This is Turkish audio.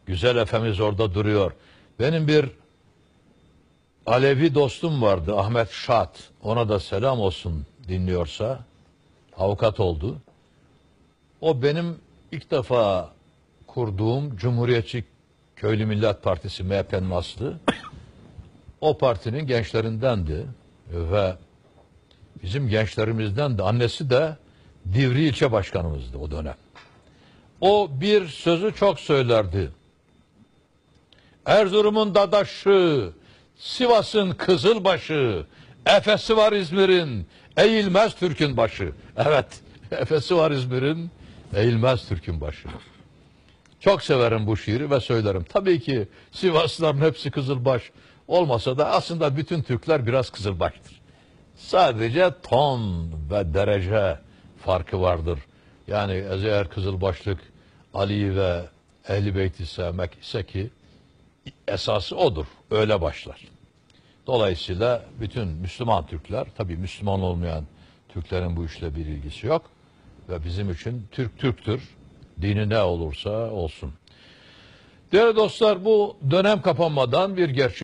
Güzel Efemiz orada duruyor. Benim bir Alevi dostum vardı, Ahmet Şat. Ona da selam olsun dinliyorsa. Avukat oldu. O benim ilk defa kurduğum Cumhuriyetçi Köylü Millet Partisi, MHP'nin aslı. O partinin gençlerindendi ve bizim gençlerimizden de, annesi de Divri ilçe başkanımızdı o dönem. O bir sözü çok söylerdi. Erzurum'un Dadaşı, Sivas'ın Kızılbaşı, Efesi var İzmir'in, eğilmez Türk'ün başı. Evet, Efesi var İzmir'in, eğilmez Türk'ün başı. Çok severim bu şiiri ve söylerim. Tabii ki Sivaslıların hepsi Kızılbaş olmasa da aslında bütün Türkler biraz Kızılbaş'tır. Sadece ton ve derece farkı vardır. Yani eğer Kızılbaşlık Ali'yi ve Ehl-i Beyt'i sevmek ise ki esası odur. Öyle başlar. Dolayısıyla bütün Müslüman Türkler, tabii Müslüman olmayan Türklerin bu işle bir ilgisi yok. Ve bizim için Türk Türktür. Dini ne olursa olsun. Değerli dostlar, bu dönem kapanmadan bir gerçek.